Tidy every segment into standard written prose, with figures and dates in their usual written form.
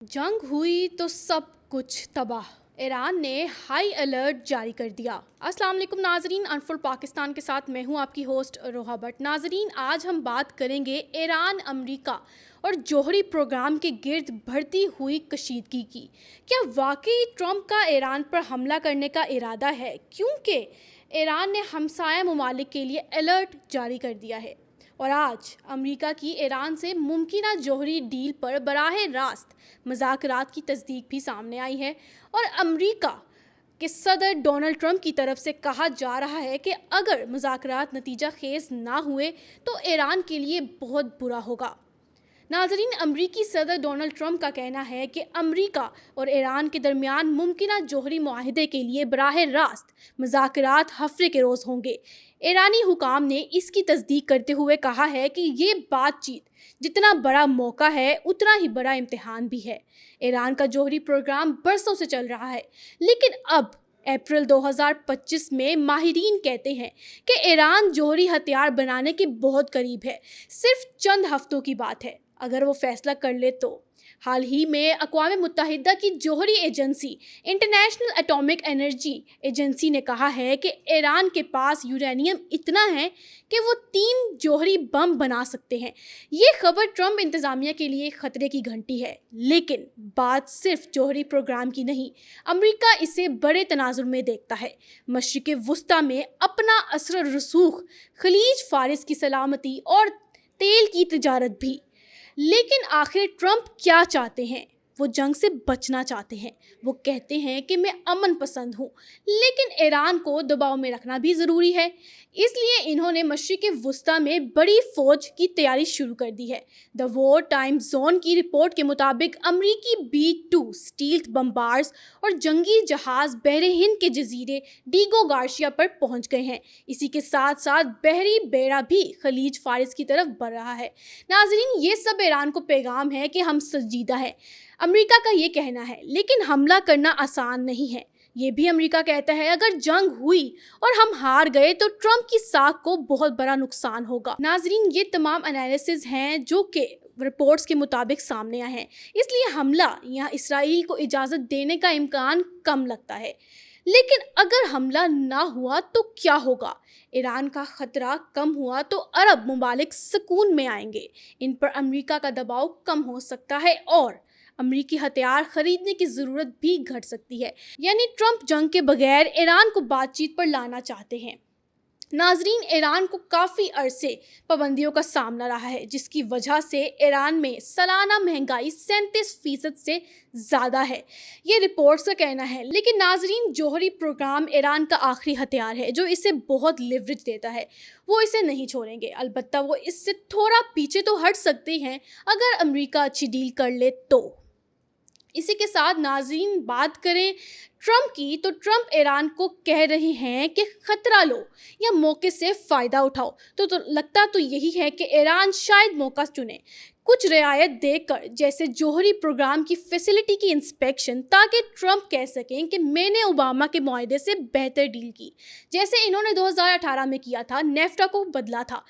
जंग हुई तो सब कुछ तबाह। ईरान ने हाई अलर्ट जारी कर दिया। अस्सलाम वालेकुम नाजरीन, अनफुल पाकिस्तान के साथ मैं हूं आपकी होस्ट रोहा भट्ट। नाजरीन, आज हम बात करेंगे ईरान, अमेरिका और जौहरी प्रोग्राम के गिर्द बढ़ती हुई कशीदगी की। क्या वाकई ट्रंप का ईरान पर हमला करने का इरादा है, क्योंकि ईरान ने हमसाया ममालिक के लिए अलर्ट जारी कर दिया है। और आज अमेरिका की ईरान से मुमकिना जौहरी डील पर बराह रास्त मुज़ाकरात की तस्दीक भी सामने आई है। और अमेरिका के सदर डोनाल्ड ट्रंप की तरफ से कहा जा रहा है कि अगर मुज़ाकरात नतीजा खेज ना हुए तो ईरान के लिए बहुत बुरा होगा। नाज़रीन, अमरीकी सदर डोनाल्ड ट्रंप का कहना है कि अमेरिका और ईरान के दरमियान मुमकिना जौहरी मुआहदे के लिए बराह रास्त मुज़ाकरात हफ्ते के रोज़ होंगे। ईरानी हुकाम ने इसकी तस्दीक करते हुए कहा है कि ये बातचीत जितना बड़ा मौका है उतना ही बड़ा इम्तिहान भी है। ईरान का जौहरी प्रोग्राम बरसों से चल रहा है, लेकिन अब अप्रैल 2025 में माहिरीन कहते हैं कि ईरान जौहरी हथियार बनाने के बहुत करीब है। सिर्फ चंद हफ्तों की बात है अगर वो फैसला कर ले तो। हाल ही में अक़वाम मुत्तहिदा की जौहरी agency International Atomic Energy Agency ने कहा है कि ईरान के पास यूरेनियम इतना है कि वो 3 जौहरी बम बना सकते हैं। ये खबर ट्रंप इंतज़ामिया के लिए खतरे की घंटी है, लेकिन बात सिर्फ जौहरी प्रोग्राम की नहीं। अमेरिका इसे बड़े तनाजुर में देखता है। मशरिक़ वुस्ता में अपना असर रसूख, खलीज फारिस की सलामती और तेल की तजारत भी। लेकिन आखिर ट्रंप क्या चाहते हैं? वो जंग से बचना चाहते हैं। वो कहते हैं कि मैं अमन पसंद हूँ, लेकिन ईरान को दबाव में रखना भी ज़रूरी है। इसलिए इन्होंने मशरिक़ वुस्ता में बड़ी फ़ौज की तैयारी शुरू कर दी है। द वॉर टाइम जोन की रिपोर्ट के मुताबिक अमरीकी B-2 स्टील्थ बम्बार्स और जंगी जहाज़ बहरे हिंद के जजीरे डीगो गार्शिया पर पहुँच गए हैं। इसी के साथ साथ बहरी बेड़ा भी खलीज फारिस की तरफ बढ़ रहा है। नाज़रीन, ये सब ईरान को पैगाम है कि हम संजीदा हैं। अमेरिका का ये कहना है, लेकिन हमला करना आसान नहीं है। ये भी अमेरिका कहता है अगर जंग हुई और हम हार गए तो ट्रंप की साख को बहुत बड़ा नुकसान होगा। नाजरीन, ये तमाम एनालिसिस हैं जो कि रिपोर्ट्स के मुताबिक सामने आए हैं, इसलिए हमला या इसराइल को इजाज़त देने का इम्कान कम लगता है। लेकिन अगर हमला ना हुआ तो क्या होगा? ईरान का ख़तरा कम हुआ तो अरब ममालिक सुकून में आएंगे। इन पर अमेरिका का दबाव कम हो सकता है और अमरीकी हथियार खरीदने की ज़रूरत भी घट सकती है। यानी ट्रंप जंग के बगैर ईरान को बातचीत पर लाना चाहते हैं। नाजरीन, ईरान को काफ़ी अरसे पाबंदियों का सामना रहा है, जिसकी वजह से ईरान में सालाना महंगाई 37% से ज़्यादा है। ये रिपोर्ट्स का कहना है। लेकिन नाजरीन, जौहरी प्रोग्राम ईरान का आखिरी हथियार है जो इसे बहुत लिवरेज देता है। वो इसे नहीं छोड़ेंगे। अलबत्ता वो इससे थोड़ा पीछे तो हट सकते हैं अगर अमेरिका अच्छी डील कर ले तो। इसी के साथ नाज़रीन, बात करें ट्रंप की, तो ट्रंप ईरान को कह रहे हैं कि ख़तरा लो या मौके से फ़ायदा उठाओ। तो लगता तो यही है कि ईरान शायद मौका चुने, कुछ रियायत देकर, जैसे जौहरी प्रोग्राम की फैसिलिटी की इंस्पेक्शन, ताकि ट्रंप कह सकें कि मैंने ओबामा के मुआहदे से बेहतर डील की, जैसे इन्होंने 2018 में किया था, नेफ्टा को बदला था।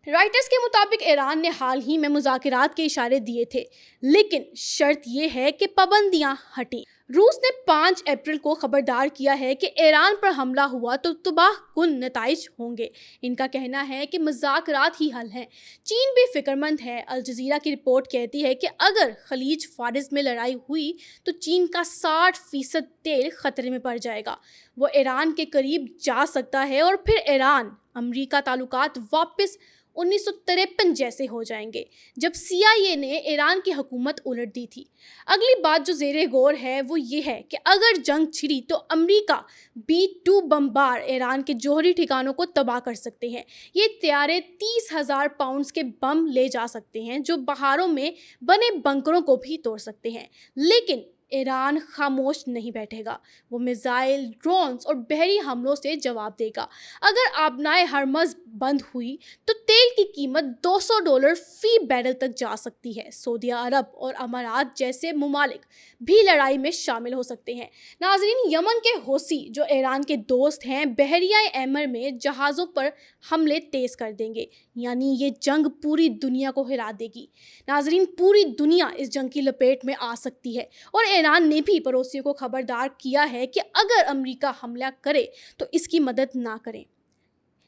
राइटर्स के मुताबिक ईरान ने हाल ही में मुज़ाकरात के इशारे दिए थे, लेकिन शर्त यह है कि पाबंदियां हटें। रूस ने 5 अप्रैल को खबरदार किया है कि ईरान पर हमला हुआ तो तबाहकुन नताइज होंगे। इनका कहना है कि मुज़ाकरात ही हल हैं। चीन भी फिक्रमंद है। अल जज़ीरा की रिपोर्ट कहती है कि अगर खलीज फारिस में लड़ाई हुई तो चीन का 60% तेल खतरे में पड़ जाएगा। वो ईरान के करीब जा सकता है और फिर ईरान अमरीका ताल्लुकात वापस 1953 जैसे हो जाएंगे, जब CIA ने ईरान की हुकूमत उलट दी थी। अगली बात जो ज़ेरे गौर है वो ये है कि अगर जंग छिड़ी तो अमेरिका B-2 बम्बार ईरान के जौहरी ठिकानों को तबाह कर सकते हैं। ये तैयारे 30,000 पाउंड्स के बम ले जा सकते हैं जो बहारों में बने बंकरों को भी तोड़ सकते हैं। लेकिन ایران خاموش نہیں بیٹھے گا، وہ میزائل، ڈرونز اور بحری حملوں سے جواب دے گا۔ اگر آبنائے ہرمز بند ہوئی تو تیل کی قیمت $200 فی بیرل تک جا سکتی ہے۔ سعودیہ عرب اور امارات جیسے ممالک بھی لڑائی میں شامل ہو سکتے ہیں۔ ناظرین، یمن کے حوثی جو ایران کے دوست ہیں، بحیرہ ایمر میں جہازوں پر حملے تیز کر دیں گے، یعنی یہ جنگ پوری دنیا کو ہلا دے گی۔ ناظرین، پوری دنیا اس جنگ کی لپیٹ میں آ سکتی ہے اور ایران نے بھی پڑوسیوں کو خبردار کیا ہے کہ اگر امریکہ حملہ کرے تو اس کی مدد نہ کریں۔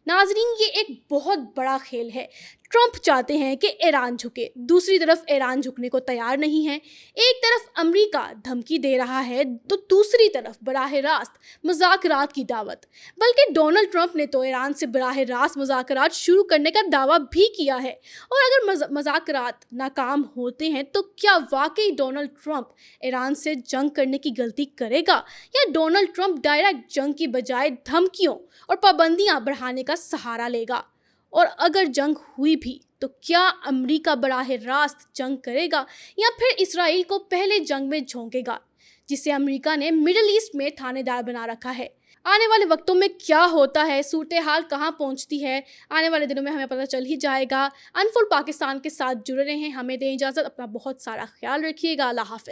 ناظرین، یہ ایک بہت بڑا کھیل ہے۔ ٹرمپ چاہتے ہیں کہ ایران جھکے، دوسری طرف ایران جھکنے کو تیار نہیں ہے۔ ایک طرف امریکہ دھمکی دے رہا ہے تو دوسری طرف براہ راست مذاکرات کی دعوت۔ بلکہ ڈونلڈ ٹرمپ نے تو ایران سے براہ راست مذاکرات شروع کرنے کا دعویٰ بھی کیا ہے۔ اور اگر مذاکرات ناکام ہوتے ہیں تو کیا واقعی ڈونلڈ ٹرمپ ایران سے جنگ کرنے کی غلطی کرے گا، یا ڈونلڈ ٹرمپ ڈائریکٹ جنگ کی بجائے دھمکیوں اور پابندیاں بڑھانے کا سہارا لے گا؟ اور اگر جنگ ہوئی بھی تو کیا امریکہ براہ راست جنگ کرے گا یا پھر اسرائیل کو پہلے جنگ میں جھونکے گا، جسے امریکہ نے مڈل ایسٹ میں تھانے دار بنا رکھا ہے؟ آنے والے وقتوں میں کیا ہوتا ہے، صورتحال کہاں پہنچتی ہے، آنے والے دنوں میں ہمیں پتہ چل ہی جائے گا۔ انفول پاکستان کے ساتھ جڑے رہیں، ہمیں دیں اجازت، اپنا بہت سارا خیال رکھیے گا۔ اللہ حافظ۔